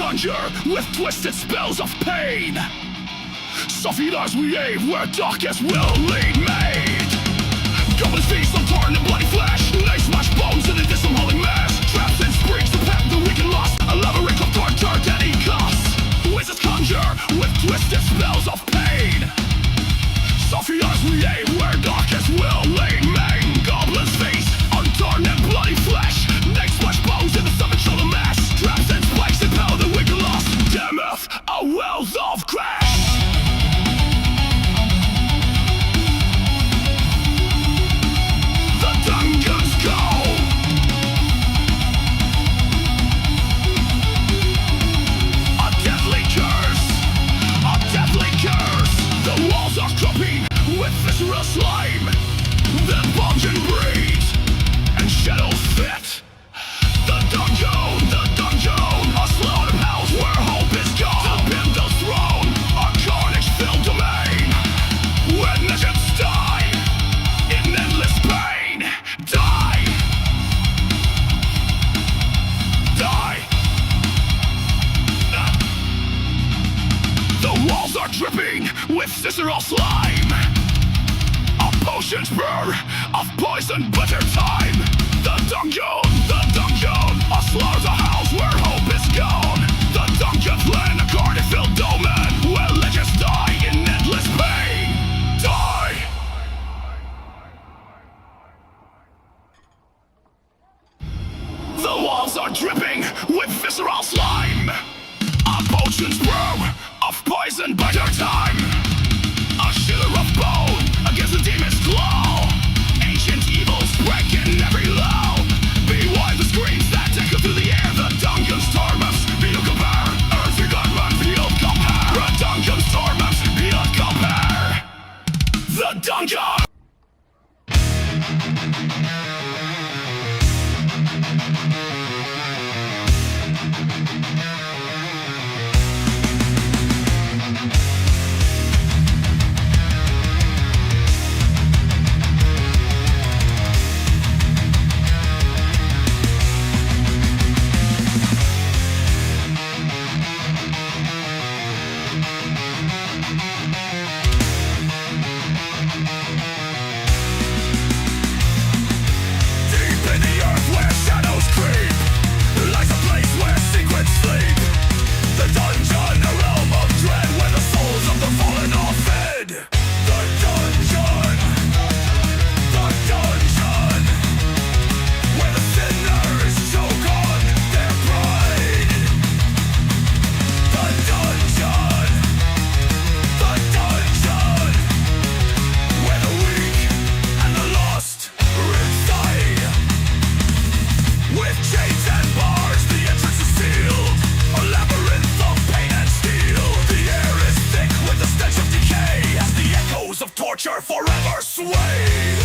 conjure with twisted spells of pain. Soft eyes we aim where darkest will lead made. Goblins feast on torn and bloody flesh. They smash bones in a dismal holy mess. Traps and springs to pet the weak and lost. A labyrinth of torture at any cost. Wizards conjure with twisted spells of pain. Soft eyes we aim where darkest will lead made. Goblins feast on torn and bloody flesh. They smash bones in the stomach shoulder mass. Traps and spikes impel the weak and lost. Damneth a wealth of crash. With visceral slime, then pungent breeds and shadows fit. The dungeon, a slaughterhouse where hope is gone. The Pinto's throne, a carnage-filled domain, where legends die in endless pain. Die. The walls are dripping with visceral slime. Potions burr of poison bitter time. The dungeon, a slaughterhouse where hope is gone. The dungeon's land, a carnage-filled domain, where legends die in endless pain. Die. The walls are dripping with visceral slime. A potions burr of poison bitter time. A shiver of bone against the demon's claw. Ancient evils breaking every law. Beware the screams that echo through the air. The dungeon's torments beyond compare. Earthly gunman beyond compare. The dungeon's torments beyond compare. The dungeon. Forever sway.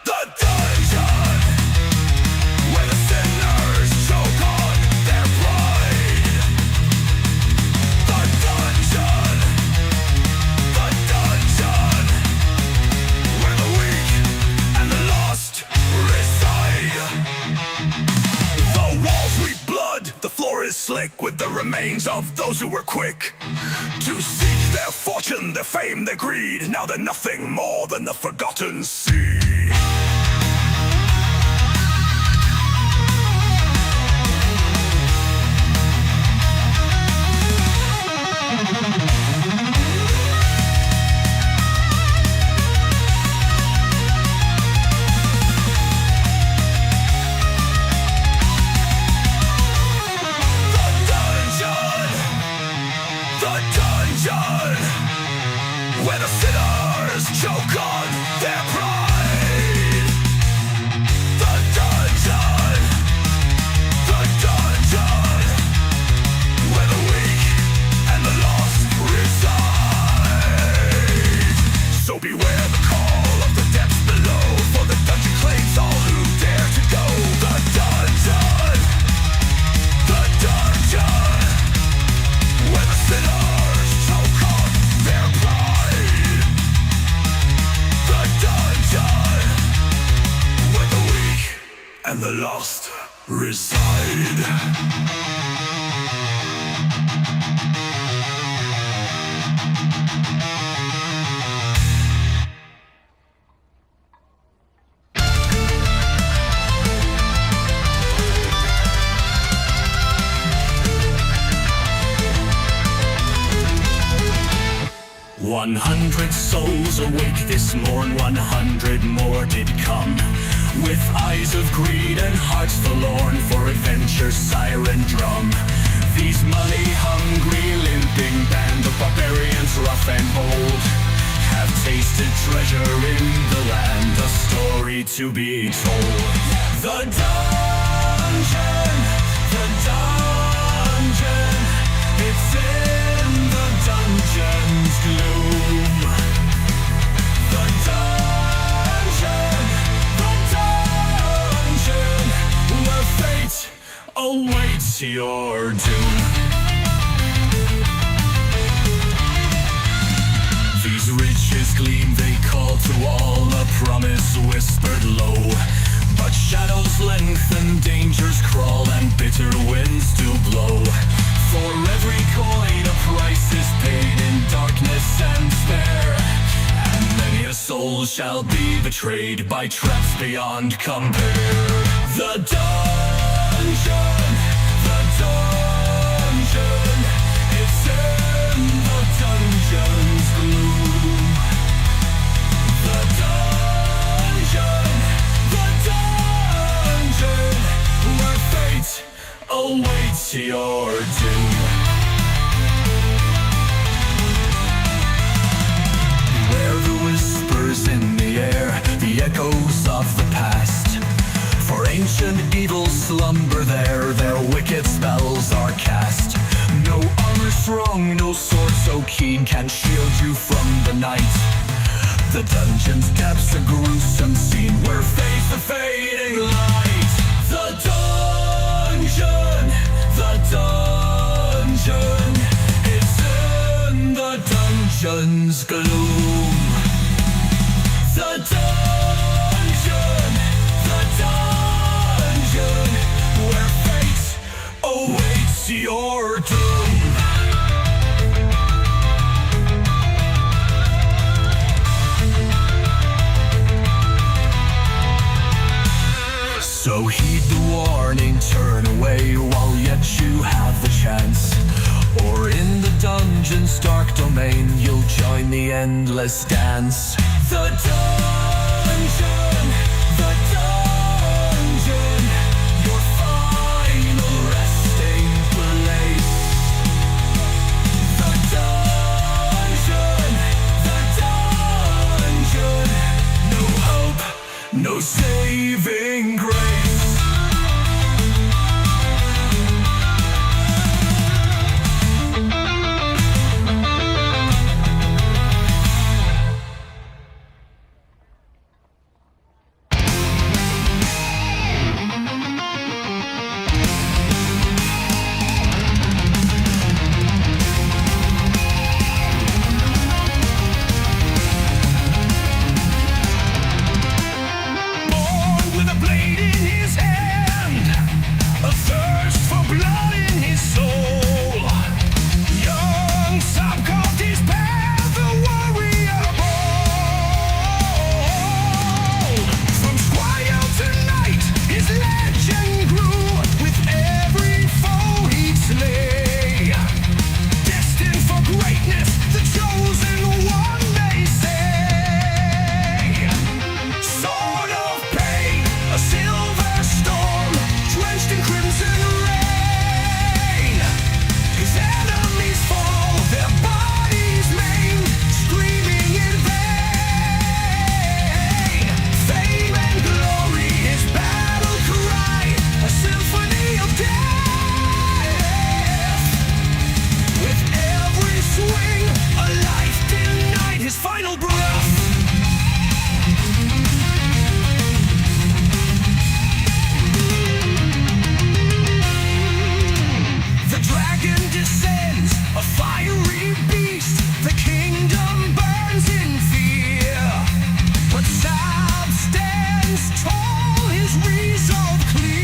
The dungeon, where the sinners choke on their pride. The dungeon, where the weak and the lost reside. The walls weep blood, the floor is slick with the remains of those who were quick to seek their fortune, their fame, their greed. Now they're nothing more than the forgotten sea. Where the sinners choke on their pride. The dungeon, where the weak and the lost reside. So beware the call of the depths below, for the dungeon claims all who dare to go. The dungeon, where the sinners choke on their pride. The dungeon. lost reside. 100 souls awake this morn, 100 more did come, with eyes of greed and hearts forlorn for adventure's siren drum. These money-hungry, limping band of barbarians, rough and bold, have tasted treasure in the land, a story to be told. The dungeon, it's in the dungeon's gloom. The dungeon, where fate awaits your doom. These riches gleam, they call to all, a promise whispered low. But shadows lengthen, dangers crawl, and bitter winds do blow. For every coin a price is paid in darkness and despair, and many a soul shall be betrayed by traps beyond compare. The dungeon, it's in the dungeon's gloom. The dungeon, where fate awaits your doom. Beware the whispers in the air, the echoes of the past. For ancient evils slumber there, their wicked spells are cast. No armor strong, no sword so keen can shield you from the night. The dungeon's depths a gruesome scene where fades the fading light. The dungeon, it's in the dungeon's gloom. The dungeon, where fate awaits your doom. So heed the warning, turn away while yet you have the chance. Or in the dungeon's dark domain, you'll join the endless dance. The dungeon, your final resting place. The dungeon, no hope, no saving grace. Saab stands tall, his resolve clear.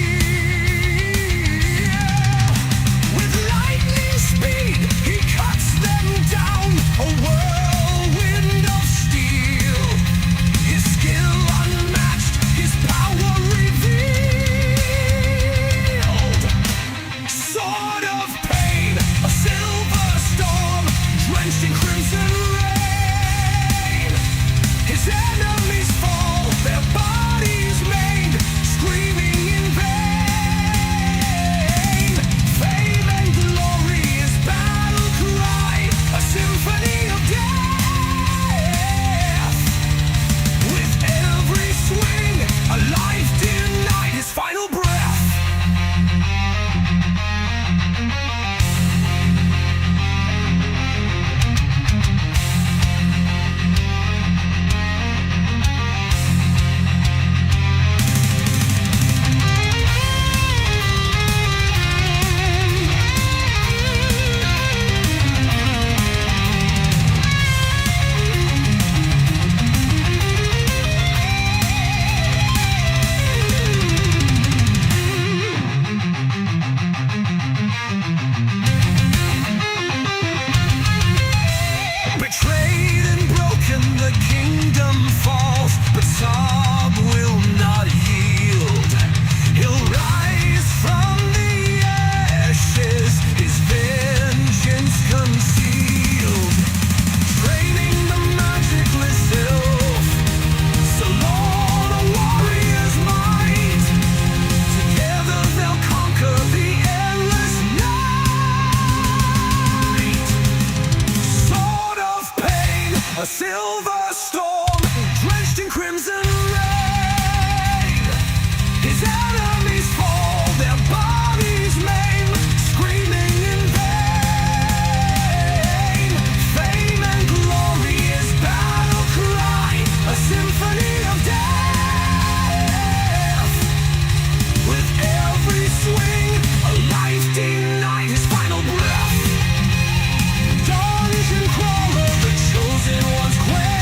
silver storm, drenched in crimson rain. His enemies fall, their bodies maimed, screaming in vain. Fame and glory is battle cry, a symphony of death. With every swing, a life denied his final breath. Dungeon crawler, the chosen one's quest.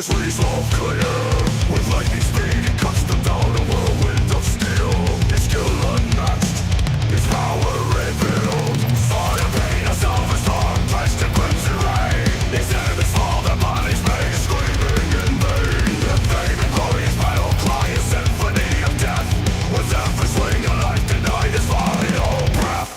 trees all clear. With lightning speed it cuts them down, a whirlwind of steel. Its skill unmatched, its power revealed. Fire pain, a silver storm, drenched in crimson rain. These enemies fall, their bodies made, screaming in vain. The fame and glorious battle cry, a symphony of death. With every swing a life denied its final breath.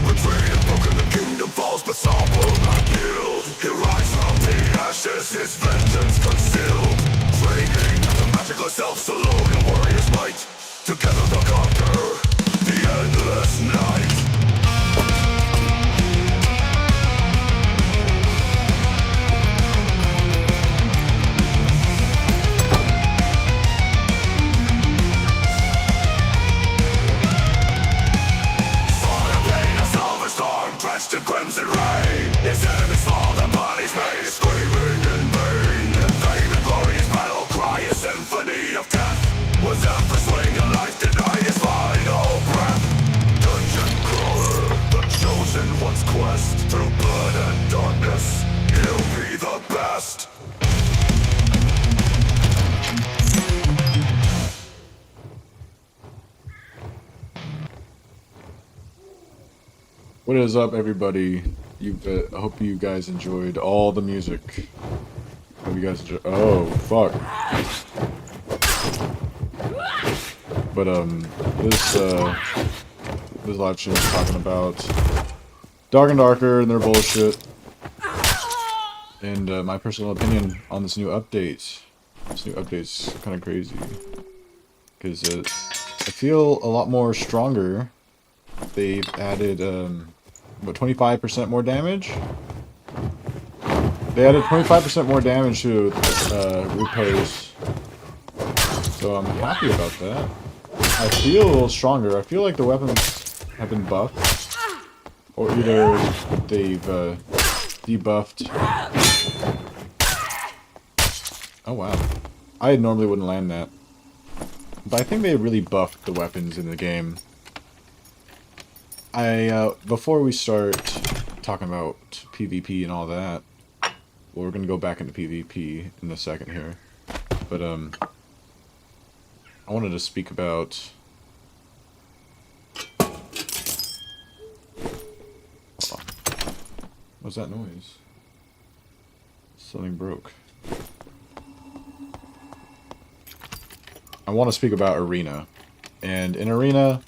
Betrayed and broken, the kingdom falls, but Saab will not yield. He rises from the ashes, his vengeance concealed. Training the magical self, alone in warrior's might. Together they'll conquer the endless night. Drenched in crimson rain. His enemies fall, their bodies made, screaming in vain. The fame and glorious battle cry, a symphony of death. Was every swing a life denied his final breath. Dungeon crawler, the chosen one's quest. Through blood and darkness, he'll be the best. What is up, everybody? I hope you guys enjoyed all the music. Hope you guys enjoyed. Oh, fuck. But this live stream is talking about Dark and Darker and their bullshit, and my personal opinion on this new update. This new update's kind of crazy because I feel a lot more stronger. They've added, what, 25% more damage? They added 25% more damage to repose. So I'm happy about that. I feel a little stronger. I feel like the weapons have been buffed. Or either they've debuffed. Oh wow. I normally wouldn't land that. But I think they really buffed the weapons in the game. Before we start talking about PvP and all that, well, we're gonna go back into PvP in a second here, but, I wanted to speak about, what's that noise? Something broke. I want to speak about Arena, and in Arena,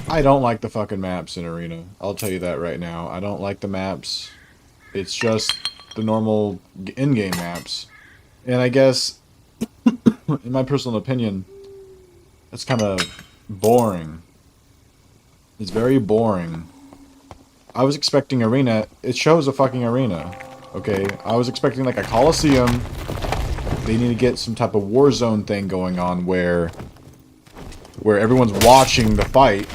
I don't like the fucking maps in Arena. I'll tell you that right now. I don't like the maps. It's just the normal in-game maps. And I guess, in my personal opinion, that's kind of boring. It's very boring. I was expecting Arena. It shows a fucking arena. Okay? I was expecting like a Coliseum. They need to get some type of war zone thing going on where everyone's watching the fight,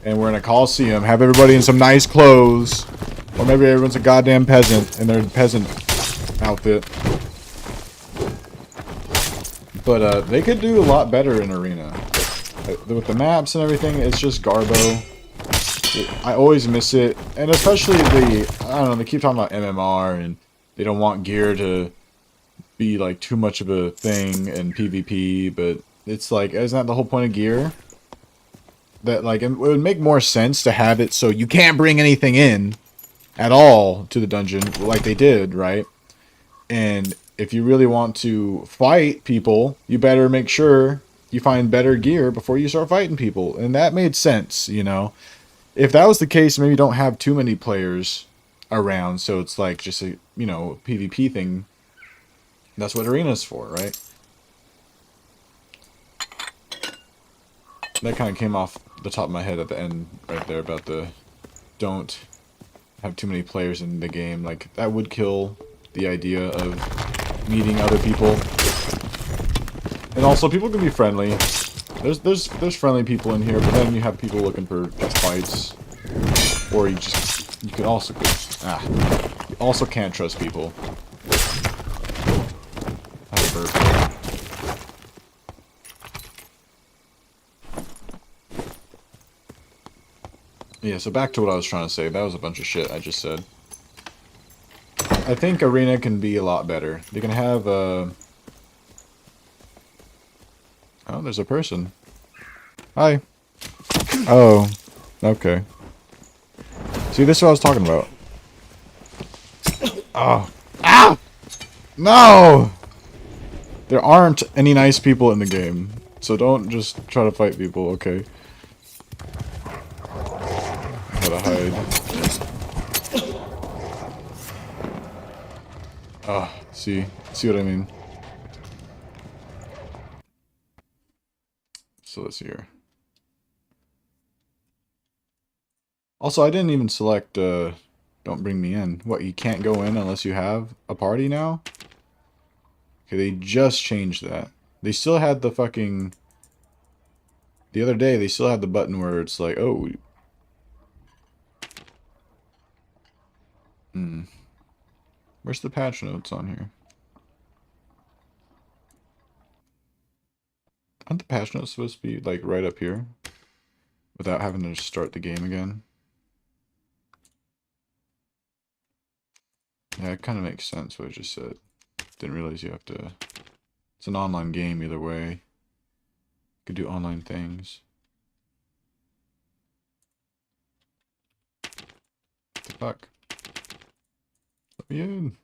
and we're in a Coliseum, have everybody in some nice clothes, or maybe everyone's a goddamn peasant in their peasant outfit. But they could do a lot better in Arena. With the maps and everything, it's just garbo. I always miss it, and especially I don't know, they keep talking about MMR, and they don't want gear to be like too much of a thing in PvP, but it's like, isn't that the whole point of gear? That, like, it would make more sense to have it so you can't bring anything in at all to the dungeon, like they did, right? And if you really want to fight people, you better make sure you find better gear before you start fighting people. And that made sense, you know? If that was the case, maybe you don't have too many players around, so it's like just a, you know, PvP thing. That's what Arena's for, right? That kind of came off the top of my head at the end right there about the don't have too many players in the game. Like, that would kill the idea of meeting other people. And also, people can be friendly. There's friendly people in here, but then you have people looking for just fights. Or you can also you also can't trust people. Yeah, so back to what I was trying to say. That was a bunch of shit I just said. I think Arena can be a lot better. They can have Oh, there's a person. Hi. Oh, okay. See, this is what I was talking about. Oh. Ah! No! There aren't any nice people in the game. So don't just try to fight people, okay? Gotta hide. Ah, see what I mean? So let's see here. Also, I didn't even select, don't bring me in. What, you can't go in unless you have a party now? Okay, they just changed that. They still had the fucking... The other day, they still had the button where it's like, oh... Where's the patch notes on here? Aren't the patch notes supposed to be, like, right up here? Without having to start the game again? Yeah, it kind of makes sense what I just said. Didn't realize you have to... It's an online game either way. You could do online things. What the fuck? Let me in.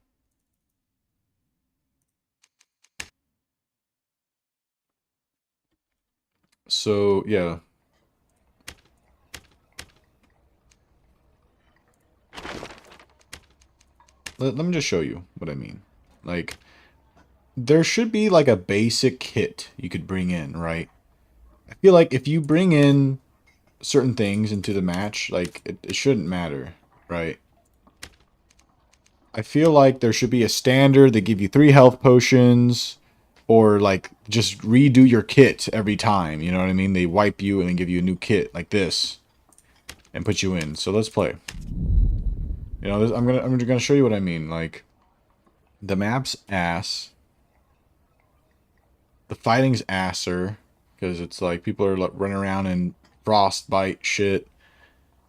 So, yeah. Let me just show you what I mean. Like, there should be like a basic kit you could bring in, right? I feel like if you bring in certain things into the match, like, it shouldn't matter, right? I feel like there should be a standard. They give you 3 health potions, or like just redo your kit every time. You know what I mean? They wipe you and then give you a new kit like this, and put you in. So let's play. You know, I'm gonna show you what I mean. Like, the map's ass. The fighting's asser, because it's like people are like running around in frostbite shit.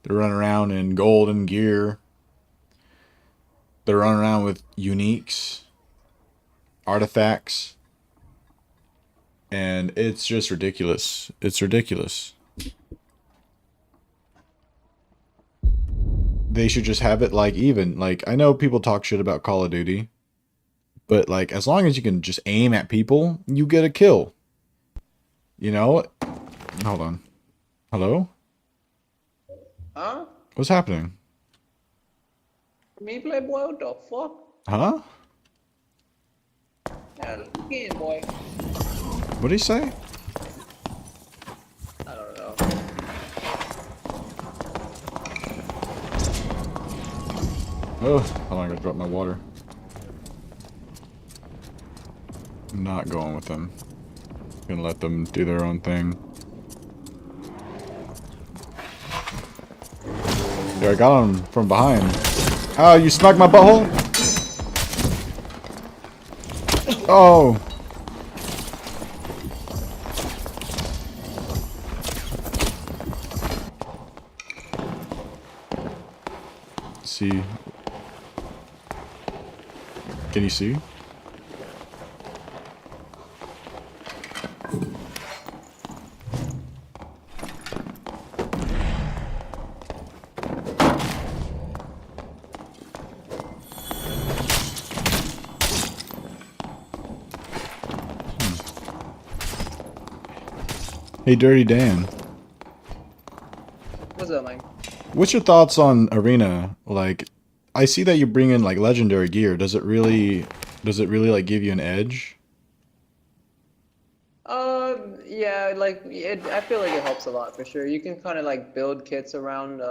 They're running around in golden gear. They're running around with uniques, artifacts, and it's just ridiculous. It's ridiculous. They should just have it like even. Like, I know people talk shit about Call of Duty, but like, as long as you can just aim at people, you get a kill. You know? Hold on. Hello? Huh? What's happening? Me play boy, what the fuck? Huh? Yeah, again, boy. What did he say? I don't know. Oh, hold on, I gotta drop my water. I'm not going with them. Gonna let them do their own thing. Yeah, I got him from behind. Oh, you smacked my butthole? Oh! Let's see. Can you see? Hey, Dirty Dan. What's up, man? What's your thoughts on Arena? Like, I see that you bring in like legendary gear. Does it really like give you an edge? Yeah, like I feel like it helps a lot for sure. You can kind of like build kits around.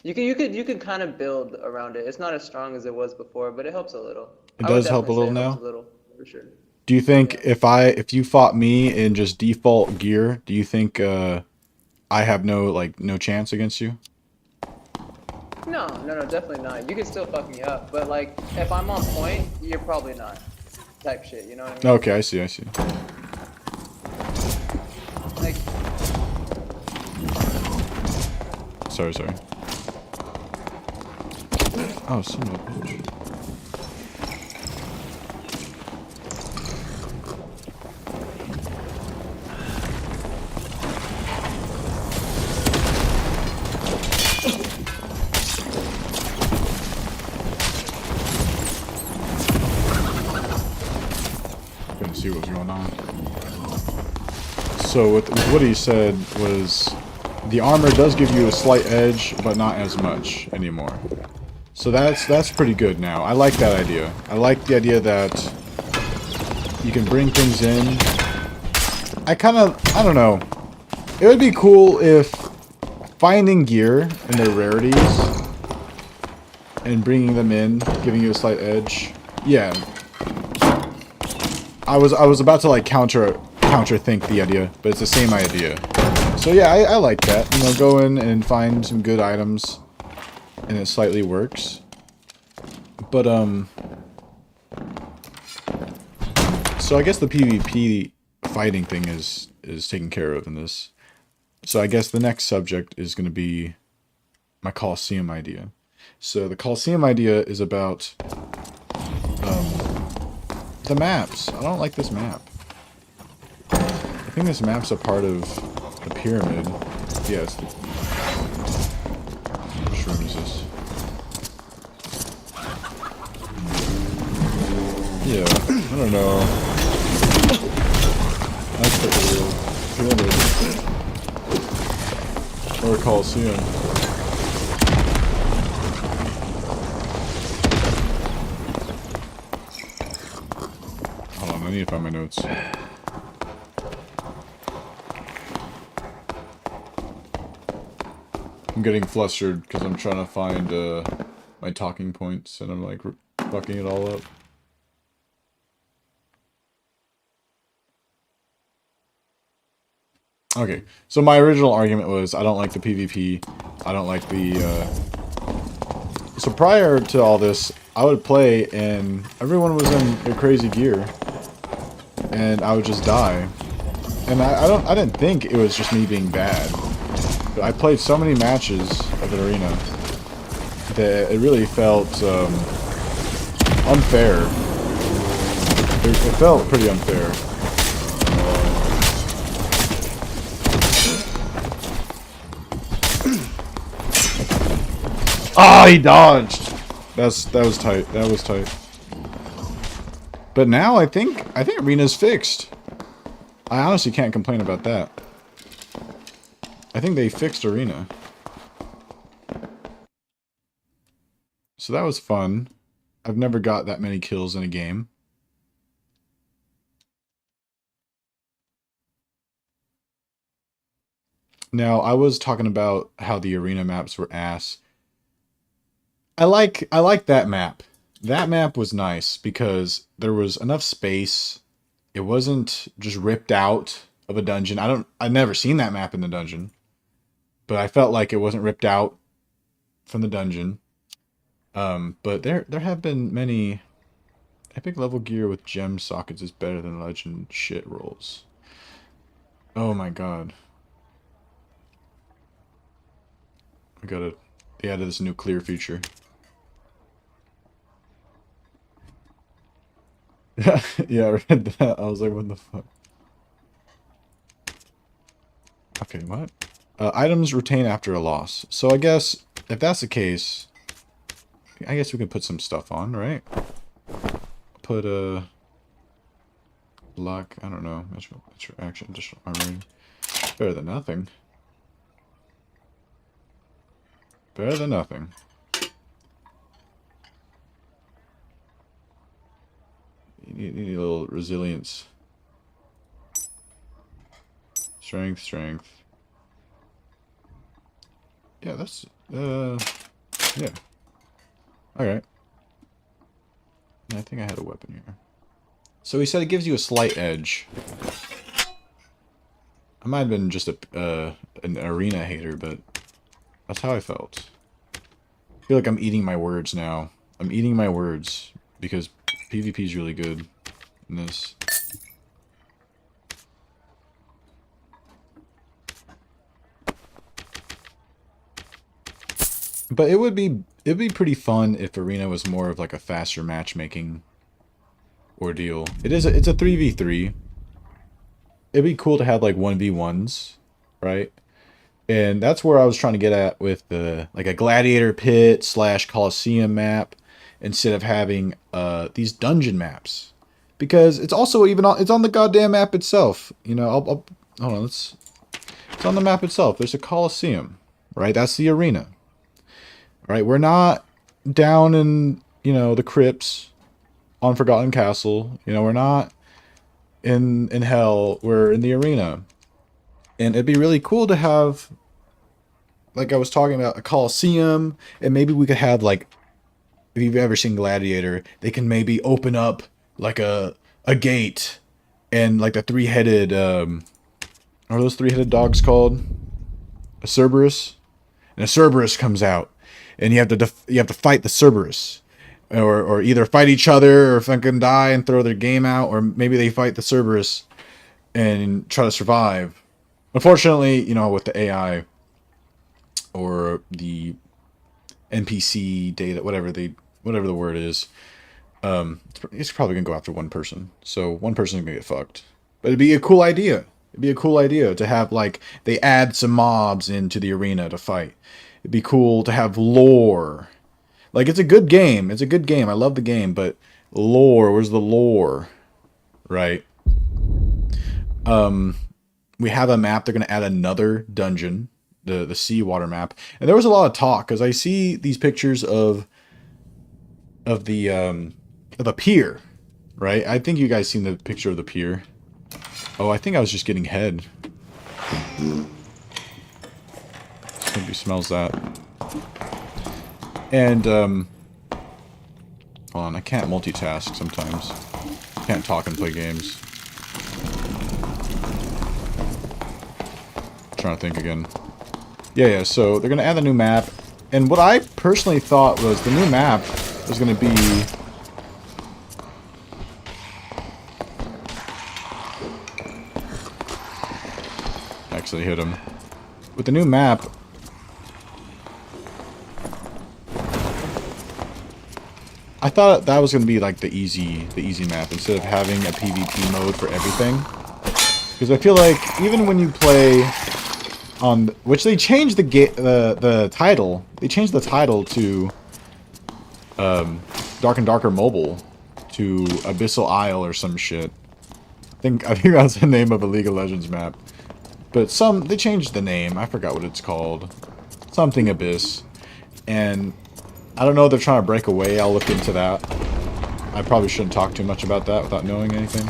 You can kind of build around it. It's not as strong as it was before, but it helps a little. It I would does help a definitely say little it helps now? a little for sure. Do you think Yeah. if you fought me in just default gear, do you think I have no chance against you? No, definitely not. You can still fuck me up, but like if I'm on point, you're probably not. Type shit, you know what I mean? Okay, I see. Like, sorry. Oh, son of a bitch. Couldn't see what was going on. So what he said was the armor does give you a slight edge, but not as much anymore. So that's pretty good now. I like that idea. I like the idea that you can bring things in. I don't know. It would be cool if finding gear and their rarities and bringing them in, giving you a slight edge. Yeah. I was about to like counterthink the idea, but it's the same idea. So yeah, I like that. You know, go in and find some good items, and it slightly works. But so I guess the PvP fighting thing is taken care of in this. So I guess the next subject is going to be my Coliseum idea. So the Coliseum idea is about the maps. I don't like this map. I think this map's a part of the pyramid. Yeah, it's the... Which room is this? Yeah, I don't know. That's like a real pyramid. Or a Coliseum. Hold on, I need to find my notes. I'm getting flustered because I'm trying to find my talking points and I'm like fucking it all up. Okay, so my original argument was I don't like the PvP. I don't like the... So prior to all this, I would play and everyone was in their crazy gear. And I would just die. And I didn't think it was just me being bad. But I played so many matches of an arena that it really felt unfair. It felt pretty unfair. Ah, he dodged. That was tight. That was tight. But now I think arena's fixed. I honestly can't complain about that. I think they fixed arena. So that was fun. I've never got that many kills in a game. Now, I was talking about how the arena maps were ass. I like that map. That map was nice because there was enough space. It wasn't just ripped out of a dungeon. I've never seen that map in the dungeon. But I felt like it wasn't ripped out from the dungeon. But there have been many epic level gear with gem sockets is better than legend shit rolls. Oh my god. They added this new clear feature. Yeah, I read that. I was like, what the fuck? Okay, what? Items retain after a loss. So I guess, if that's the case, I guess we can put some stuff on, right? Put a... luck, I don't know. Extra action, additional armory. Better than nothing. Better than nothing. You need a little resilience. Strength. Yeah, that's, yeah. Alright. I think I had a weapon here. So he said it gives you a slight edge. I might have been just an arena hater, but that's how I felt. I feel like I'm eating my words now. I'm eating my words because PvP is really good in this. But it'd be pretty fun if Arena was more of like a faster matchmaking ordeal. It's a 3v3. It'd be cool to have like 1v1s, right? And that's where I was trying to get at with the like a gladiator pit / Coliseum map instead of having these dungeon maps, because it's also it's on the goddamn map itself. You know, I'll hold on. It's on the map itself. There's a Coliseum, right? That's the arena, right? We're not down in, you know, the crypts on Forgotten Castle. You know, we're not in hell. We're in the arena. And it'd be really cool to have, like I was talking about, a Coliseum, and maybe we could have, like, if you've ever seen Gladiator, they can maybe open up like a gate, and like the three-headed what are those three-headed dogs called? A Cerberus? And a Cerberus comes out, and you have to fight the Cerberus. Or either fight each other or fucking die and throw their game out, or maybe they fight the Cerberus and try to survive. Unfortunately, you know, with the AI or the NPC data, whatever the word is, it's probably gonna go after one person. So one person's gonna get fucked. But it'd be a cool idea. It'd be a cool idea to have, like, they add some mobs into the arena to fight. It'd be cool to have lore. Like, it's a good game. It's a good game. I love the game, but lore, where's the lore? Right? We have a map. They're going to add another dungeon, the seawater map. And there was a lot of talk, because I see these pictures of a pier, right? I think you guys seen the picture of the pier. Oh, I think I was just getting head. Maybe smells that. And, hold on, I can't multitask sometimes. Can't talk and play games. Trying to think again. Yeah, so they're gonna add the new map. And what I personally thought was the new map was gonna be... Actually hit him. With the new map... I thought that was going to be like the easy map instead of having a PvP mode for everything. Because I feel like even when you play on, which they changed the title. They changed the title to Dark and Darker Mobile to Abyssal Isle or some shit. I think that's the name of a League of Legends map. But they changed the name. I forgot what it's called. Something Abyss. And I don't know if they're trying to break away. I'll look into that. I probably shouldn't talk too much about that without knowing anything.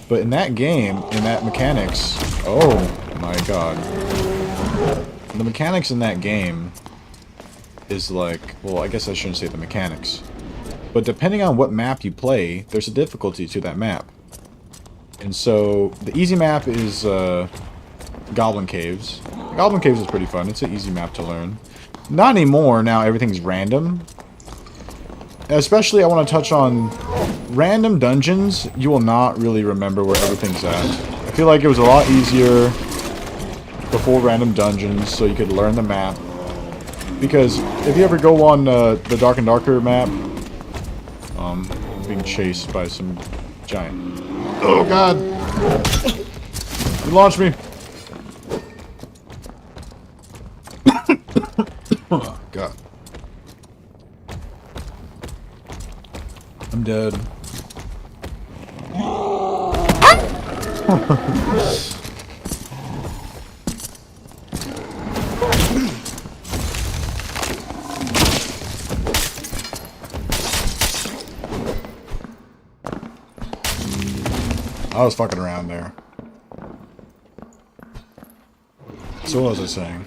But in that game, in that mechanics... Oh my god. The mechanics in that game is like... Well, I guess I shouldn't say the mechanics. But depending on what map you play, there's a difficulty to that map. And so, the easy map is Goblin Caves. Goblin Caves is pretty fun. It's an easy map to learn. Not anymore. Now everything's random. Especially, I want to touch on random dungeons. You will not really remember where everything's at. I feel like it was a lot easier before random dungeons, so you could learn the map. Because if you ever go on the Dark and Darker map, being chased by some giant. Oh god! You launched me. Oh, God. I'm dead. I was fucking around there. So what was I saying?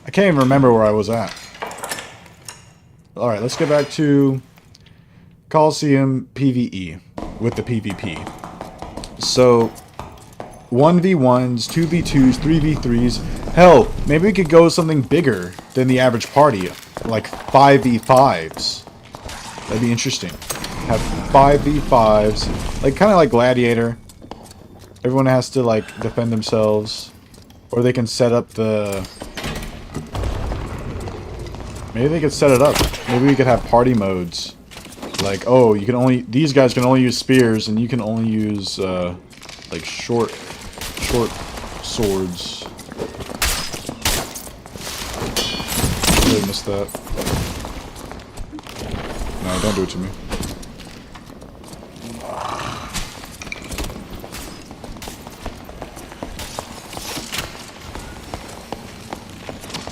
I can't even remember where I was at. Alright, let's get back to Coliseum PvE with the PvP. So, 1v1s, 2v2s, 3v3s. Hell, maybe we could go something bigger than the average party. Like 5v5s. That'd be interesting. Have 5v5s. Like, kind of like Gladiator. Everyone has to, like, defend themselves. Or they can set up the... Maybe they could set it up. Maybe we could have party modes. Like, oh, you can only... These guys can only use spears, and you can only use, like, short swords. I really missed that. No, don't do it to me.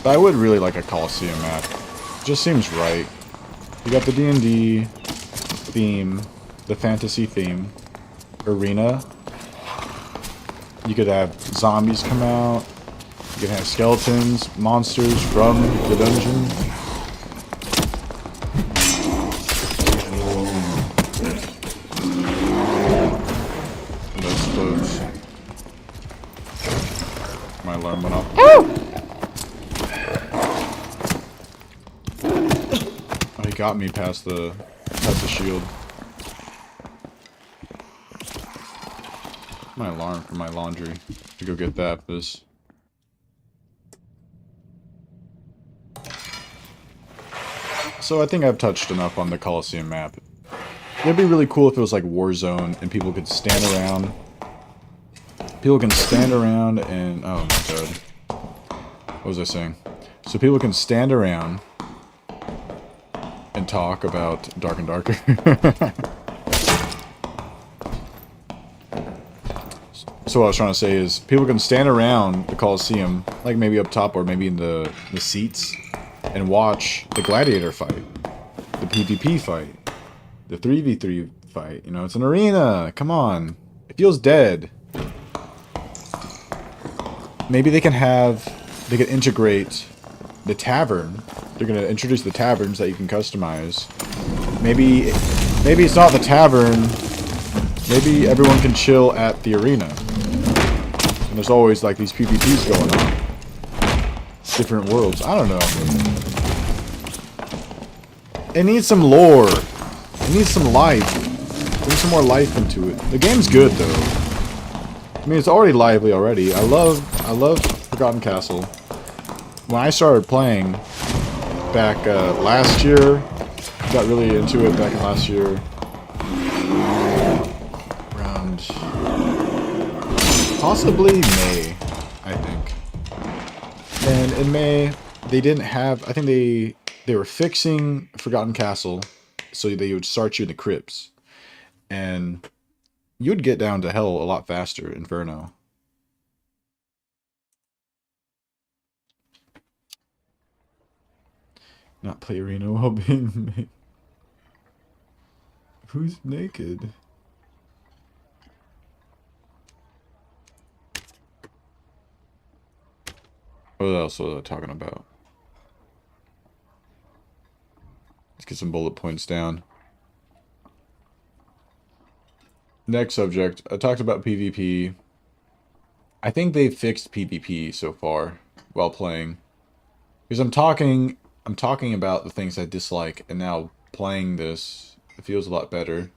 I would really like a Colosseum map. It just seems right. You got the D&D theme, the fantasy theme, arena. You could have zombies come out. You could have skeletons, monsters from the dungeon. Those clothes. My alarm went off. Oh, he got me past the shield. My alarm for my laundry. To go get that, this. So I think I've touched enough on the Colosseum map. It'd be really cool if it was like Warzone and people could stand around. People can stand around and... Oh my god. What was I saying? So people can stand around and talk about Dark and Darker. So what I was trying to say is, people can stand around the Colosseum, like maybe up top or maybe in the seats, and watch the gladiator fight, the PvP fight, the 3v3 fight. You know, it's an arena. Come on. It feels dead. Maybe they can integrate the tavern. They're going to introduce the taverns that you can customize. Maybe it's not the tavern. Maybe everyone can chill at the arena. And there's always like these PvPs going on. Different worlds. I don't know. It needs some lore. It needs some life. Bring some more life into it. The game's good though. I mean, it's already lively already. I love Forgotten Castle. When I started playing back last year, got really into it back last year. Around possibly May, I think. And in May, they didn't have... I think they were fixing Forgotten Castle, so they would start you in the crypts. And you'd get down to hell a lot faster, Inferno. Not play arena while being made. Who's naked? What else was I talking about? Let's get some bullet points down. Next subject. I talked about PvP. I think they've fixed PvP so far while playing. Because I'm talking about the things I dislike, and now playing this, it feels a lot better.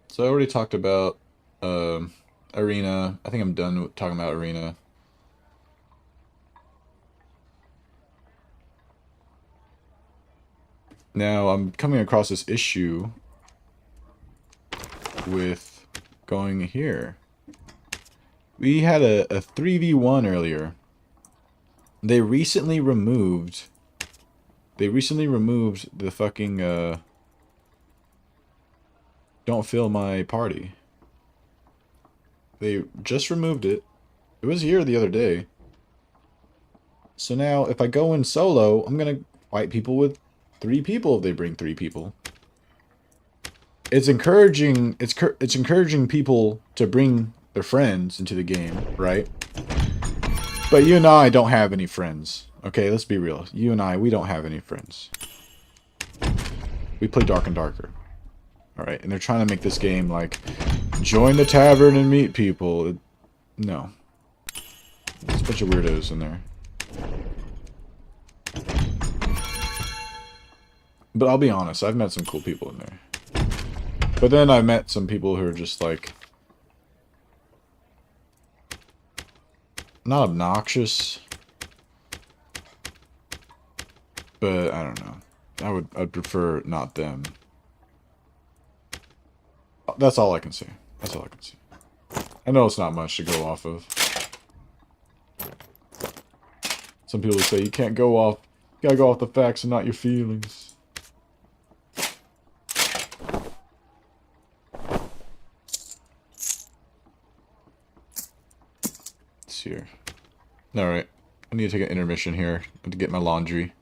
So I already talked about Arena. I think I'm done with talking about Arena. Now I'm coming across this issue with going here. We had a 3v1 earlier. They recently removed the fucking don't fill my party. They just removed it. It was here the other day. So now if I go in solo, I'm gonna fight people with 3 people if they bring 3 people. It's encouraging people to bring their friends into the game, right? But you and I don't have any friends. Okay, let's be real. You and I, we don't have any friends. We play Dark and Darker. Alright, and they're trying to make this game like, join the tavern and meet people. No. There's a bunch of weirdos in there. But I'll be honest, I've met some cool people in there. But then I met some people who are just like... not obnoxious, but I don't know. I'd prefer not them. That's all I can say. That's all I can say. I know it's not much to go off of. Some people say you can't go off, you gotta go off the facts and not your feelings. Let's see here. Alright, I need to take an intermission here. I have to get my laundry,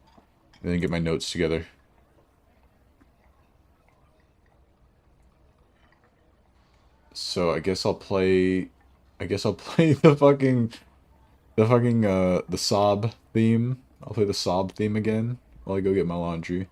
and then get my notes together. So I guess I'll play the fucking the Saab theme. I'll play the Saab theme again while I go get my laundry.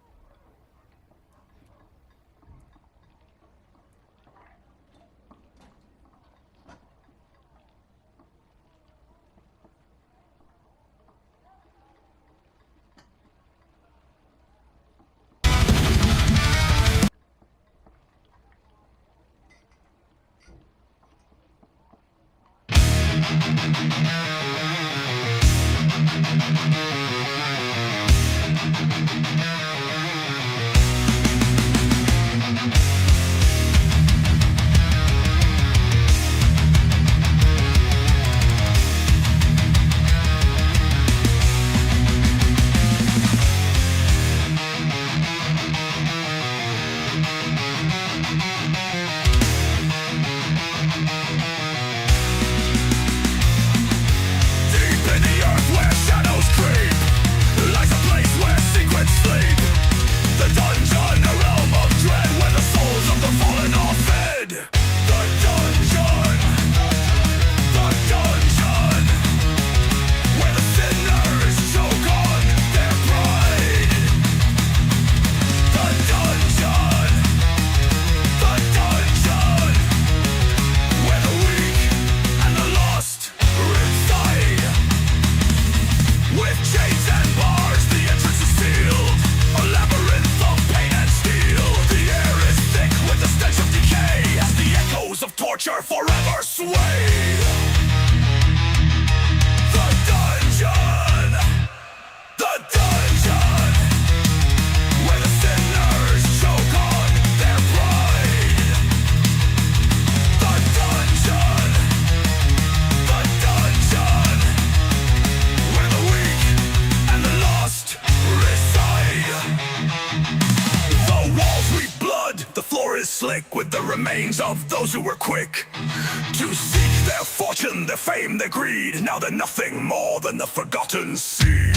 Of those who were quick to seek their fortune, their fame, their greed. Now they're nothing more than the forgotten sea.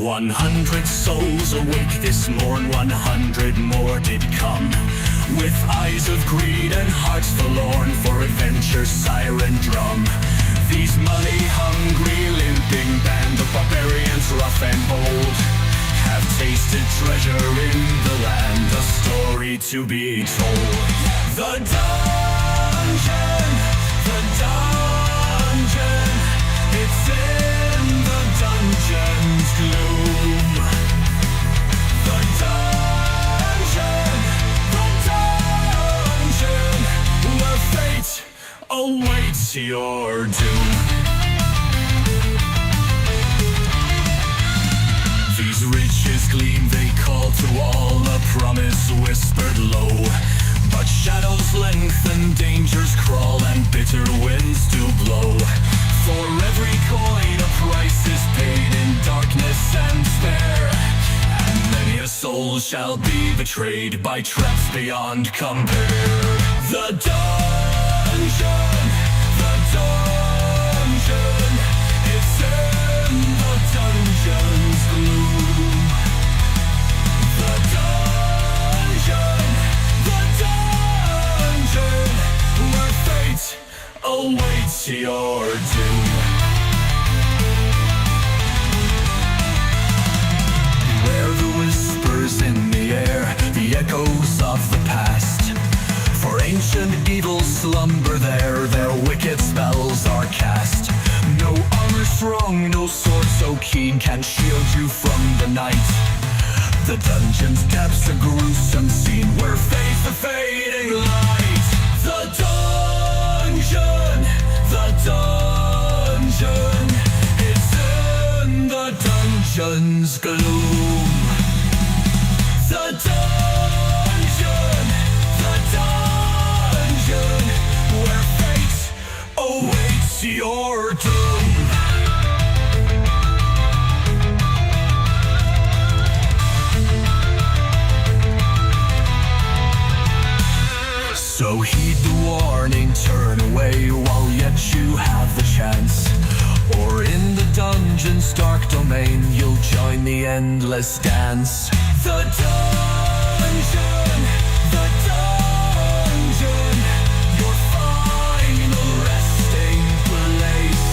100 souls awake this morn, 100 more did come, with eyes of greed and hearts forlorn for adventure's siren drum. These money-hungry, limping band of barbarians, rough and bold, have tasted treasure in the land, a story to be told. The dungeon, it's in the dungeon's gloom. The awaits your doom. These riches gleam, they call to all, a promise whispered low. But shadows lengthen, dangers crawl, and bitter winds do blow. For every coin a price is paid in darkness and despair, and many a soul shall be betrayed by traps beyond compare. The dungeon, it's in the dungeon's gloom. The dungeon, where fate awaits your doom. Beware the whispers in the air, the echoes of the past. For ancient evils slumber there, their wicked spells are cast. No armor strong, no sword so keen can shield you from the night. The dungeon's depths a gruesome scene where fades the fading light. The dungeon, it's in the dungeon's gloom. The dungeon, where fate awaits your doom. So heed the warning, turn away while yet you have the chance. Or in the dungeon's dark domain, you'll join the endless dance. The dungeon, your final resting place.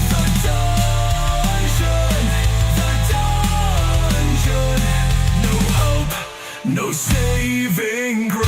The dungeon, no hope, no saving grace.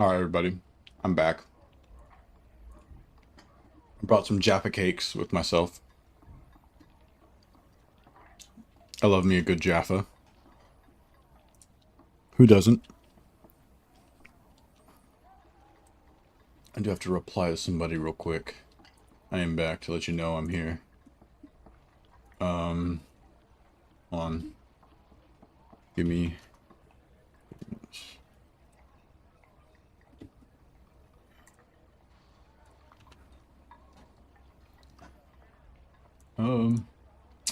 Alright, everybody. I'm back. I brought some Jaffa cakes with myself. I love me a good Jaffa. Who doesn't? I do have to reply to somebody real quick. I am back to let you know I'm here. Hold on. Give me...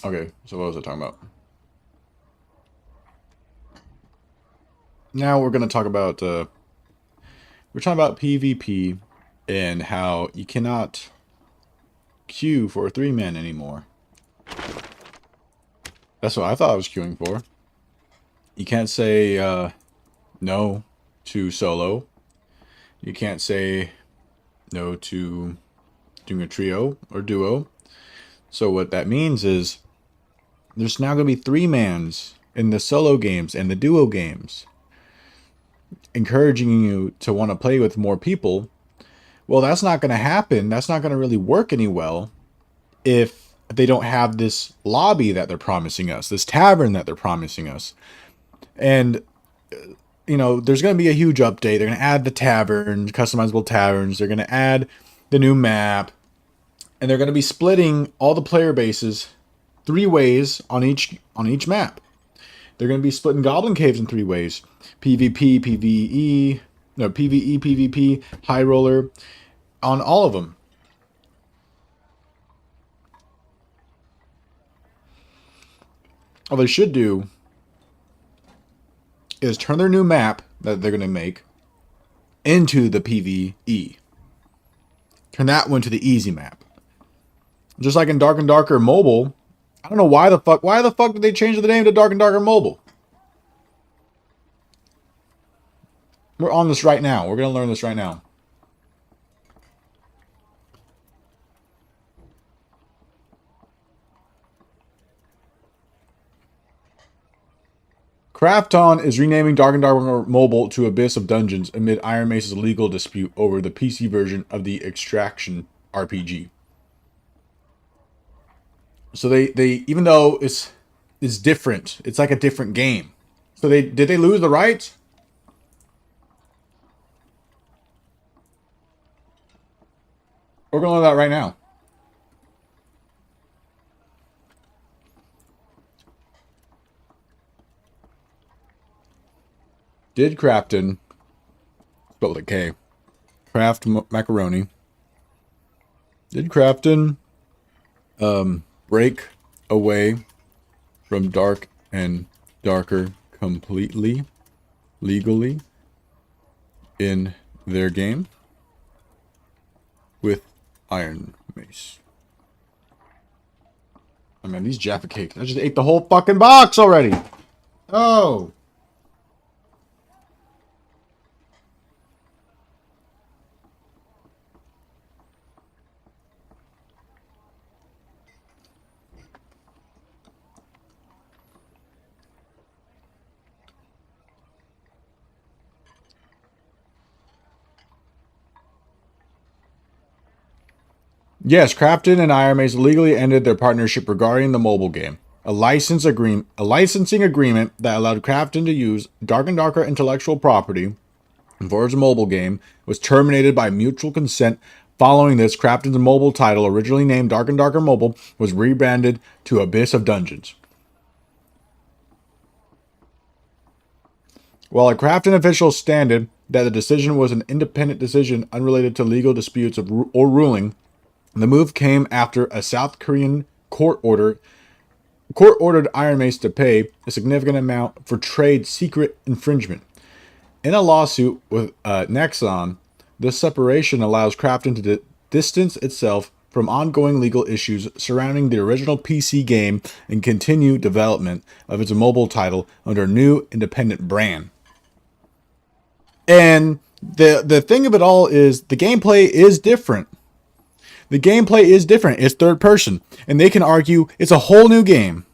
Okay, so what was I talking about? Now we're going to talk about, we're talking about PvP and how you cannot queue for a 3-man anymore. That's what I thought I was queuing for. You can't say, no to solo. You can't say no to doing a trio or duo. So what that means is there's now going to be 3-mans in the solo games and the duo games, encouraging you to want to play with more people. Well, that's not going to happen. That's not going to really work any well if they don't have this lobby that they're promising us, this tavern that they're promising us. And, you know, there's going to be a huge update. They're going to add the tavern, customizable taverns. They're going to add the new map. And they're going to be splitting all the player bases 3 ways on each map. They're going to be splitting Goblin Caves in 3 ways. PvP, PvE, no, PvE, PvP, High Roller, on all of them. All they should do is turn their new map that they're going to make into the PvE. Turn that one to the easy map. Just like in Dark and Darker Mobile, I don't know why the fuck did they change the name to Dark and Darker Mobile? We're on this right now. We're going to learn this right now. Krafton is renaming Dark and Darker Mobile to Abyss of Dungeons amid Iron Mace's legal dispute over the PC version of the Extraction RPG. So they even though it's different, it's like a different game. So did they lose the rights? We're gonna learn that right now. Did Crafton, spelled with a K, Craft Macaroni, did Crafton break away from Dark and Darker completely, legally, in their game with Iron Mace? I mean, these Jaffa cakes, I just ate the whole fucking box already. Oh. Yes, Crafton and Iron Mace legally ended their partnership regarding the mobile game. A licensing agreement that allowed Crafton to use Dark and Darker intellectual property for its mobile game was terminated by mutual consent. Following this, Crafton's mobile title, originally named Dark and Darker Mobile, was rebranded to Abyss of Dungeons. While a Crafton official stated that the decision was an independent decision unrelated to legal disputes or ruling, the move came after a South Korean court ordered Iron Mace to pay a significant amount for trade secret infringement. In a lawsuit with Nexon, this separation allows Crafton to distance itself from ongoing legal issues surrounding the original PC game and continue development of its mobile title under a new independent brand. And the thing of it all is the gameplay is different. The gameplay is different. It's third person. And they can argue it's a whole new game.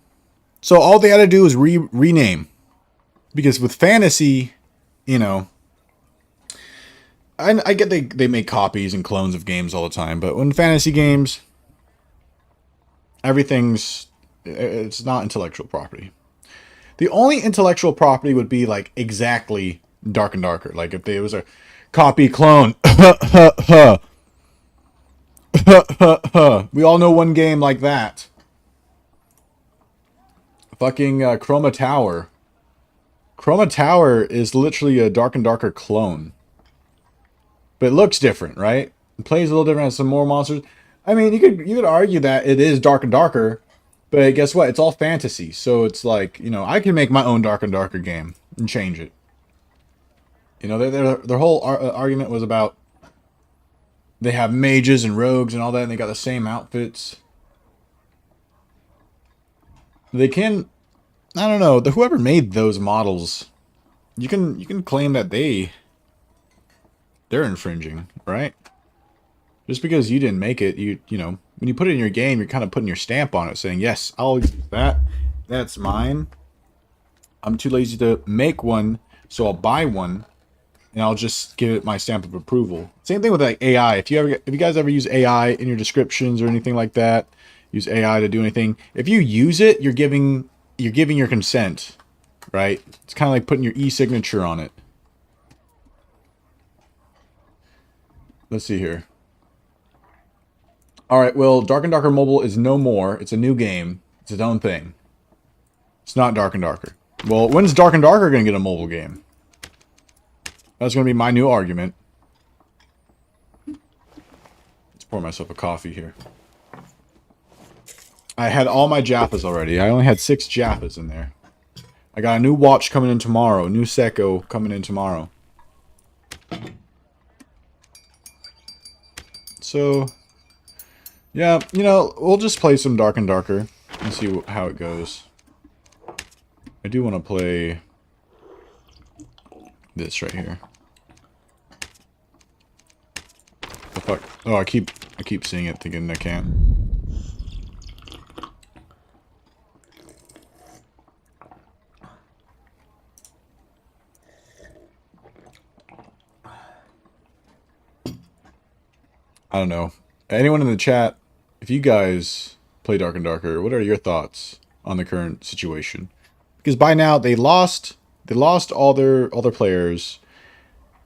So all they got to do is rename. Because with fantasy, you know, I get they make copies and clones of games all the time, but when fantasy games, it's not intellectual property. The only intellectual property would be like exactly Dark and Darker. Like if there was a copy clone. We all know one game like that. Fucking Chroma Tower. Chroma Tower is literally a Dark and Darker clone. But it looks different, right? It plays a little different, has some more monsters. I mean, you could argue that it is Dark and Darker, but guess what? It's all fantasy. So it's like, you know, I can make my own Dark and Darker game and change it. You know, their whole argument was about they have mages and rogues and all that, and they got the same outfits. They can, I don't know, whoever made those models, you can claim that they're infringing, right? Just because you didn't make it, you know, when you put it in your game, you're kind of putting your stamp on it, saying, yes, I'll use that. That's mine. I'm too lazy to make one, so I'll buy one, and I'll just give it my stamp of approval. Same thing with like AI. If you guys ever use AI in your descriptions or anything like that, use AI to do anything. If you use it, you're giving your consent, right? It's kind of like putting your e-signature on it. Let's see here. All right, well, Dark and Darker Mobile is no more. It's a new game. It's its own thing. It's not Dark and Darker. Well, when's Dark and Darker going to get a mobile game? That's going to be my new argument. Let's pour myself a coffee here. I had all my Jaffas already. I only had 6 Jaffas in there. I got a new watch coming in tomorrow. New Seiko coming in tomorrow. So, yeah, you know, we'll just play some Dark and Darker and see how it goes. I do want to play this right here. The fuck? Oh, I keep seeing it thinking I can't. I don't know. Anyone in the chat, if you guys play Dark and Darker, what are your thoughts on the current situation? Because by now they lost all their players,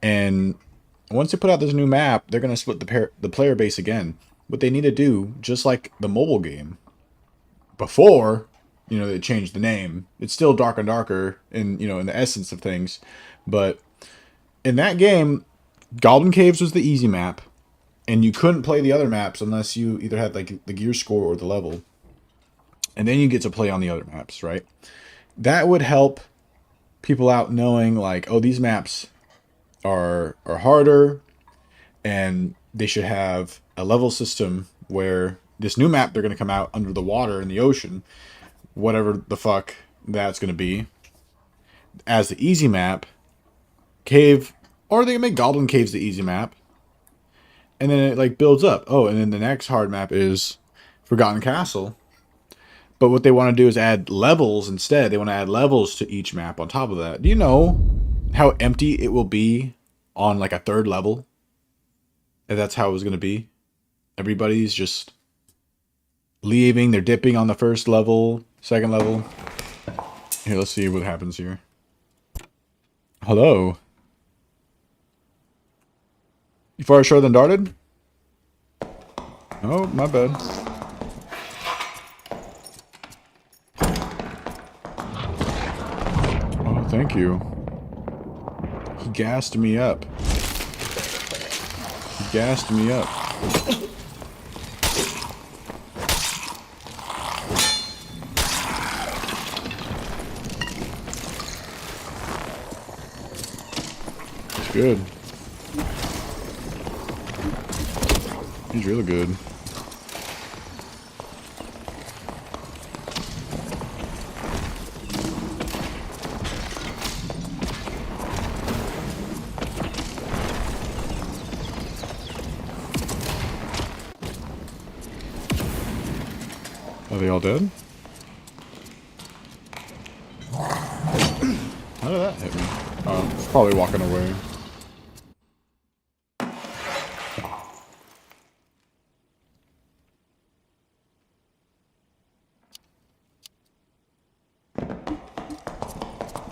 and once they put out this new map, they're gonna split the player base again. What they need to do, just like the mobile game, before, you know, they changed the name. It's still Dark and Darker in, you know, in the essence of things, but in that game, Goblin Caves was the easy map. And you couldn't play the other maps unless you either had like the gear score or the level. And then you get to play on the other maps, right? That would help people out knowing like, oh, these maps are harder, and they should have a level system where this new map they're going to come out under the water in the ocean, whatever the fuck that's going to be, as the easy map, cave, or they can make Goblin Caves the easy map. And then it like builds up. Oh, and then the next hard map is Forgotten Castle. But what they want to do is add levels instead. They want to add levels to each map on top of that. Do you know how empty it will be on like a 3rd level? If that's how it was going to be. Everybody's just leaving. They're dipping on the 1st level, 2nd level. Here, let's see what happens here. Hello. You fired shorter than darted? Oh, my bad. Oh, thank you. He gassed me up. He gassed me up. It's good. He's really good. Are they all dead? How did that hit me? Oh, it's probably walking away.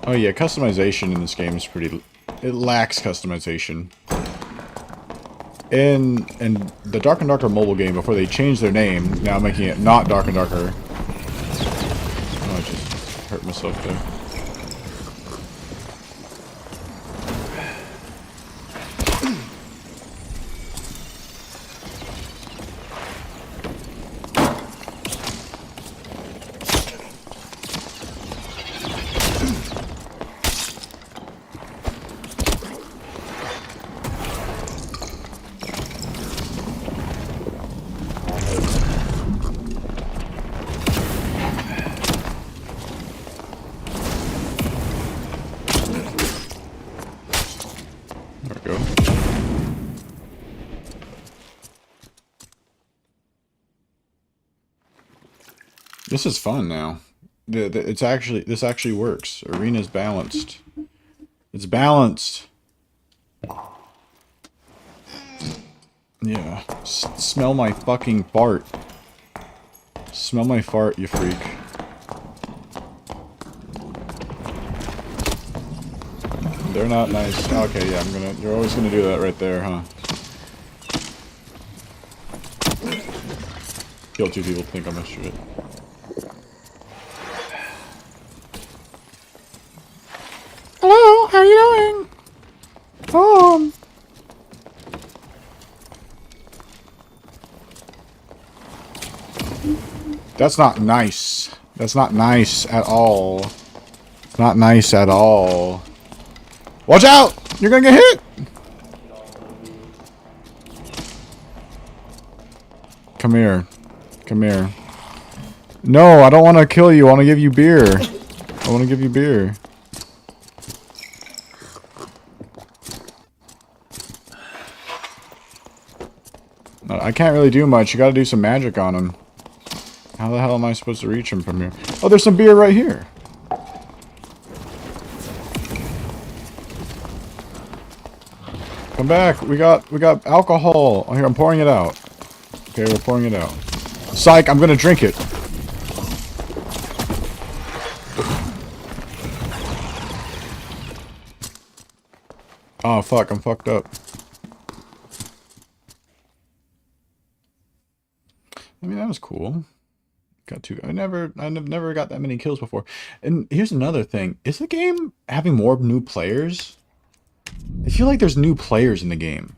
Oh yeah, customization in this game is pretty... It lacks customization. In the Dark and Darker mobile game, before they changed their name, now making it not Dark and Darker. Oh, I just hurt myself there. There we go. This is fun now. This actually works. Arena's balanced. It's balanced. Yeah. Smell my fucking fart. Smell my fart, you freak. They're not nice. Okay, yeah, you're always gonna do that right there, huh? Kill two people, think I'm a shit. Hello, how you doing? That's not nice. That's not nice at all. It's not nice at all. Watch out! You're gonna get hit! Come here. Come here. No, I don't want to kill you. I want to give you beer. I want to give you beer. I can't really do much. You gotta do some magic on him. How the hell am I supposed to reach him from here? Oh, there's some beer right here. Come back. We got alcohol. Oh, here, I'm pouring it out. Okay, we're pouring it out. Psych, I'm gonna drink it. Oh, fuck, I'm fucked up. I mean, that was cool. Got two. I've never got that many kills before. And here's another thing. Is the game having more new players? I feel like there's new players in the game.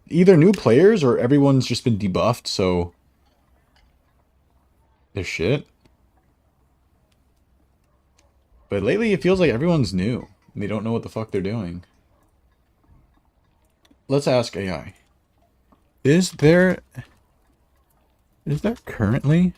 Either new players or everyone's just been debuffed, so... they're shit. But lately it feels like everyone's new. And they don't know what the fuck they're doing. Let's ask AI. Is there currently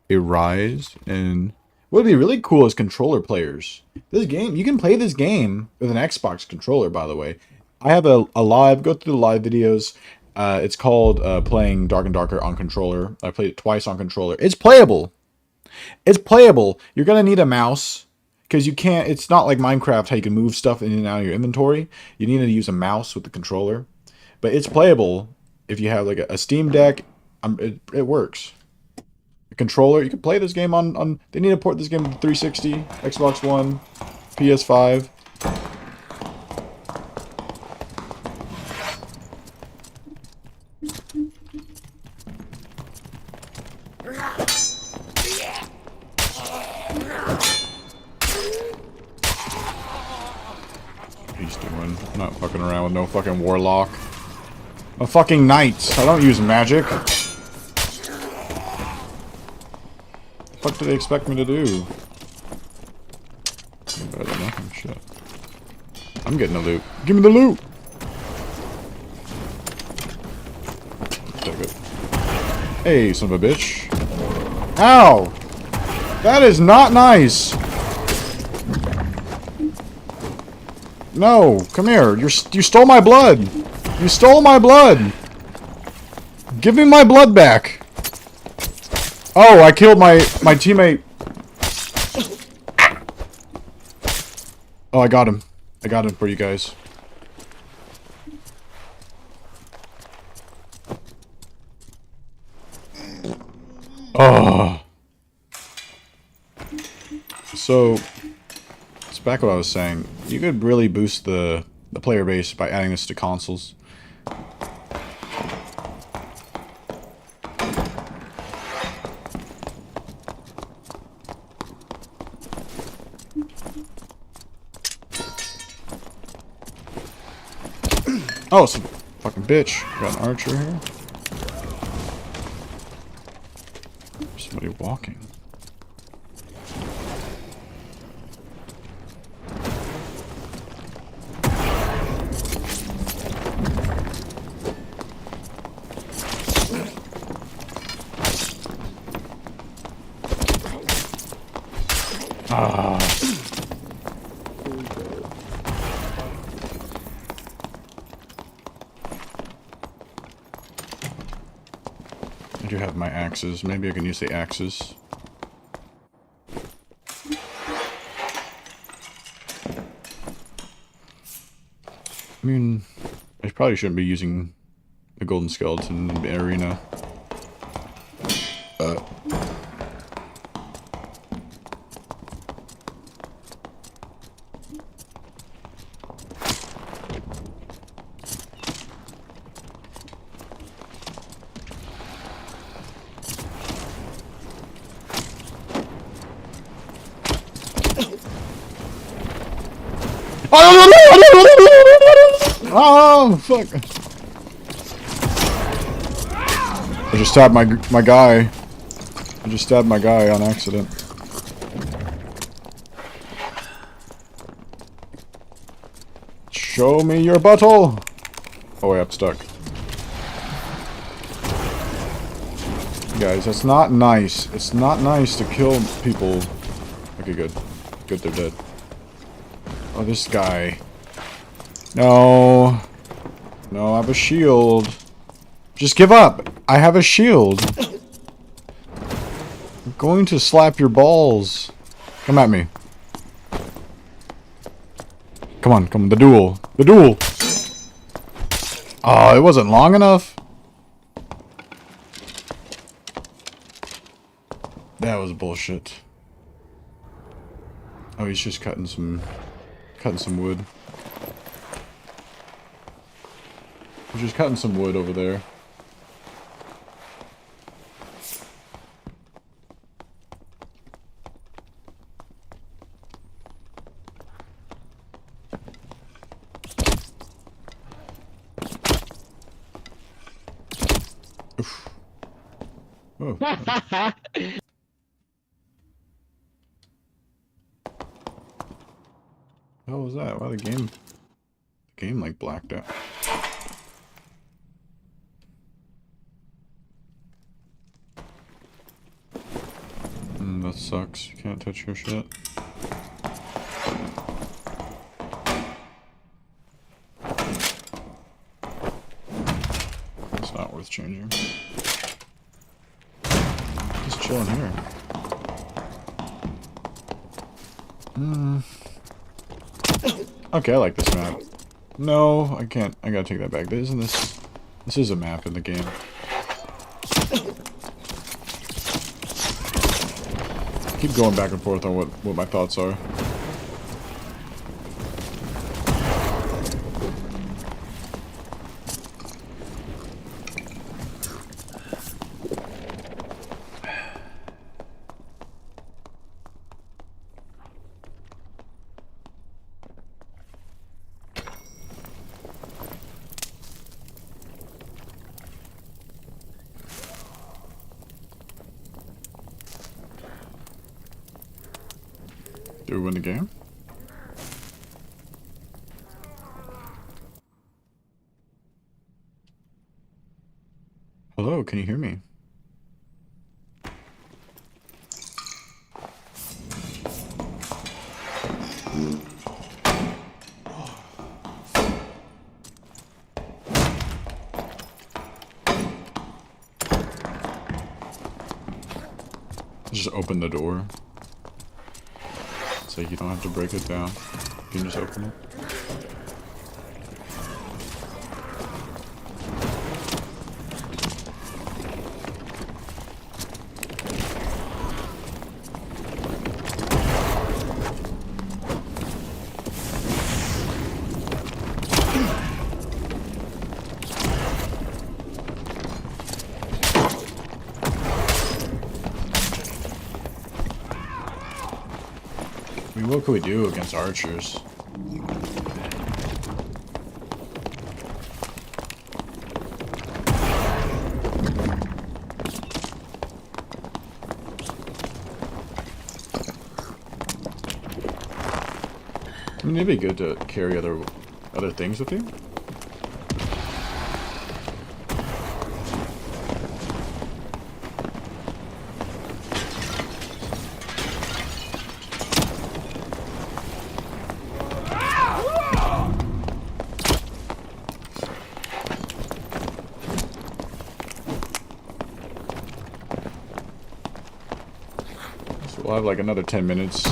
a rise in... What would be really cool is controller players. This game, you can play this game with an Xbox controller, by the way. I have a live, go through the live videos. It's called playing Dark and Darker on controller. I played it twice on controller. It's playable. It's playable. You're going to need a mouse because you can't, it's not like Minecraft how you can move stuff in and out of your inventory. You need to use a mouse with the controller. But it's playable if you have like a Steam Deck. It works. Controller, you can play this game on they need to port this game to 360, Xbox One, PS5. He's doing, I'm not fucking around with no fucking warlock. I'm fucking knights. I don't use magic. What do they expect me to do? Better than nothing, shit. I'm getting the loot. Give me the loot! Take it. Hey, son of a bitch. Ow! That is not nice! No, come here. You stole my blood! You stole my blood! Give me my blood back! Oh, I killed my teammate. Oh, I got him. I got him for you guys. Oh. So it's back what I was saying. You could really boost the player base by adding this to consoles. Oh, some fucking bitch. Got an archer here. Somebody walking. Ah. I do have my axes. Maybe I can use the axes. I mean, I probably shouldn't be using the golden skeleton in the arena. Oh, fuck. I just stabbed my guy. I just stabbed my guy on accident. Show me your butthole. Oh wait, I'm stuck. Guys, that's not nice. It's not nice to kill people. Okay, good. Good, they're dead. Oh, this guy. No. No, I have a shield. Just give up. I have a shield. I'm going to slap your balls. Come at me. Come on, come on. The duel. The duel. Oh, it wasn't long enough. That was bullshit. Oh, he's just cutting some wood. He's just cutting some wood over there. Oof. Oh. What was that? Why the game like blacked out? That sucks. You can't touch your shit. It's not worth changing. Just chilling here. Okay, I like this map. No, I can't. I gotta take that back. Isn't this? This is a map in the game. Keep going back and forth on what my thoughts are. Do we win the game? Hello, can you hear me? Just open the door. So you don't have to break it down. You can just open it. I mean, what could we do against archers? I mean, it'd be good to carry other things with you. So we'll have like another 10 minutes.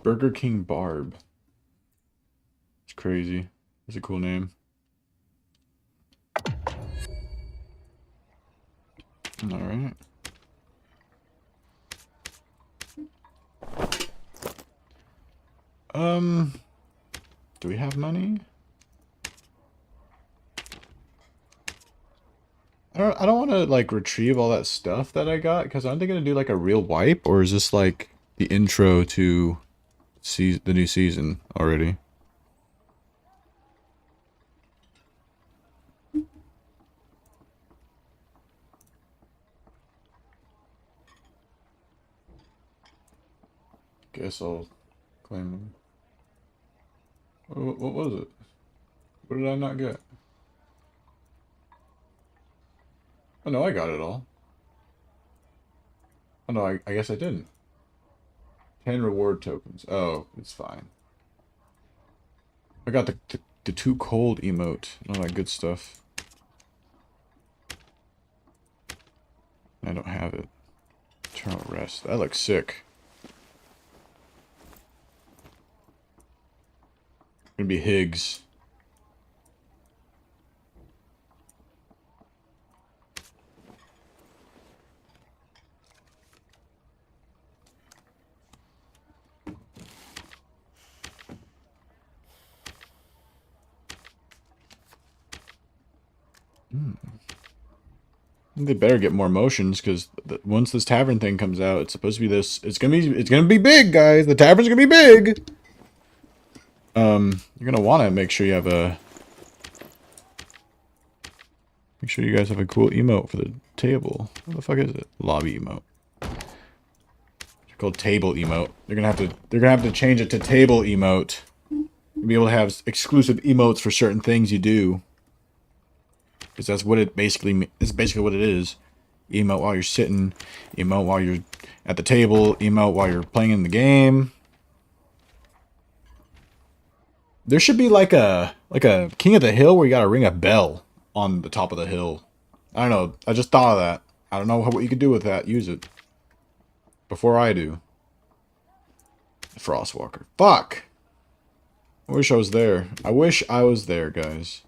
Burger King Barb. It's crazy. It's a cool name. Alright. Do we have money? I don't want to like retrieve all that stuff that I got, because aren't they gonna do like a real wipe, or is this like the intro to the new season already? Guess I'll claim them. What was it? What did I not get? Oh no, I got it all. Oh no, I guess I didn't. 10 reward tokens. Oh, it's fine. I got the too cold emote. All that good stuff. I don't have it. Eternal rest. That looks sick. Gonna be Higgs. They better get more motions, because once this tavern thing comes out, it's supposed to be this. It's gonna be big, guys. The tavern's gonna be big. You're gonna want to make sure you have a. Make sure you guys have a cool emote for the table. What the fuck is it? Lobby emote. It's called table emote. They're gonna have to change it to table emote. You'll be able to have exclusive emotes for certain things you do. Because that's what it basically is. Basically what it is. Emote while you're sitting, emote while you're at the table, emote while you're playing in the game. There should be like a King of the Hill where you gotta ring a bell on the top of the hill. I don't know. I just thought of that. I don't know what you could do with that. Use it. Before I do. Frostwalker. Fuck! I wish I was there. I wish I was there, guys.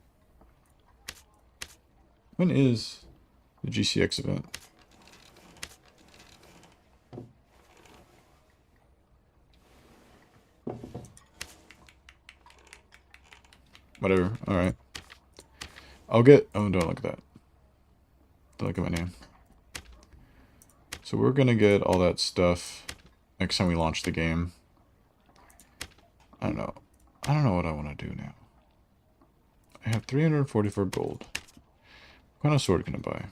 When is the GCX event? Whatever. Alright. I'll get... Oh, don't look at that. Don't look at my name. So we're gonna get all that stuff next time we launch the game. I don't know. I don't know what I want to do now. I have 344 gold. What kind of sword can I buy?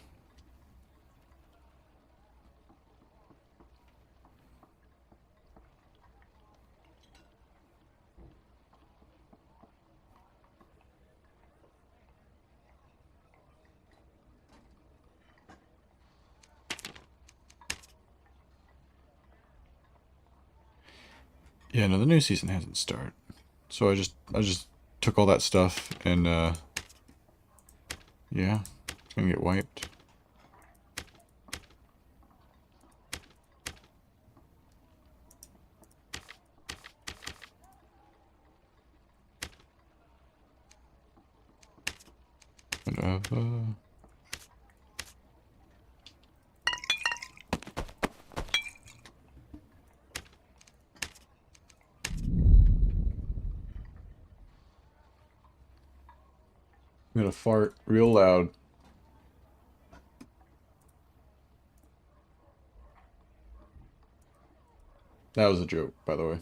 Yeah, no, the new season hasn't started. So I just took all that stuff and yeah, it's gonna get wiped. Whatever. I'm gonna fart real loud. That was a joke, by the way.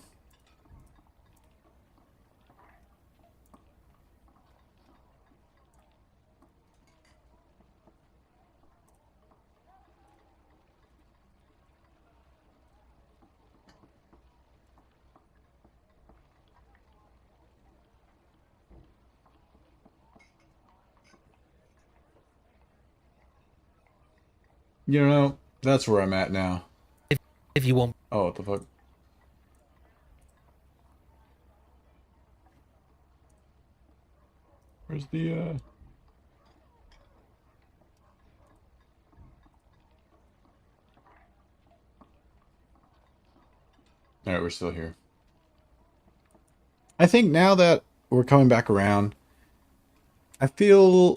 You know, that's where I'm at now. If you want. Oh, what the fuck? Where's the, Alright, we're still here. I think now that we're coming back around, I feel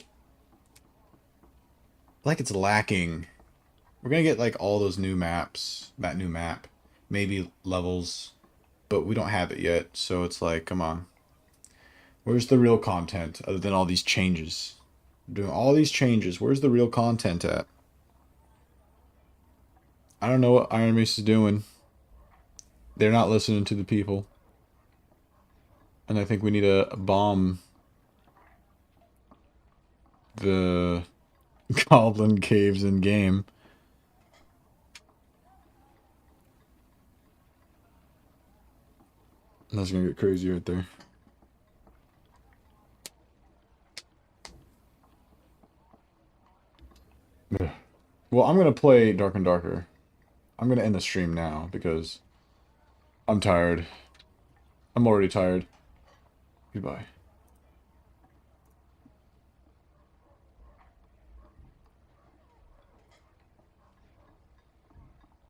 like it's lacking. We're gonna get like all those new maps, that new map, maybe levels, but we don't have it yet, so it's like, come on. Where's the real content other than all these changes? Doing all these changes, where's the real content at? I don't know what Iron Mace is doing. They're not listening to the people. And I think we need to bomb the Goblin Caves in game. That's gonna get crazy right there. Ugh. Well, I'm gonna play Dark and Darker. I'm gonna end the stream now because I'm tired. I'm already tired. Goodbye.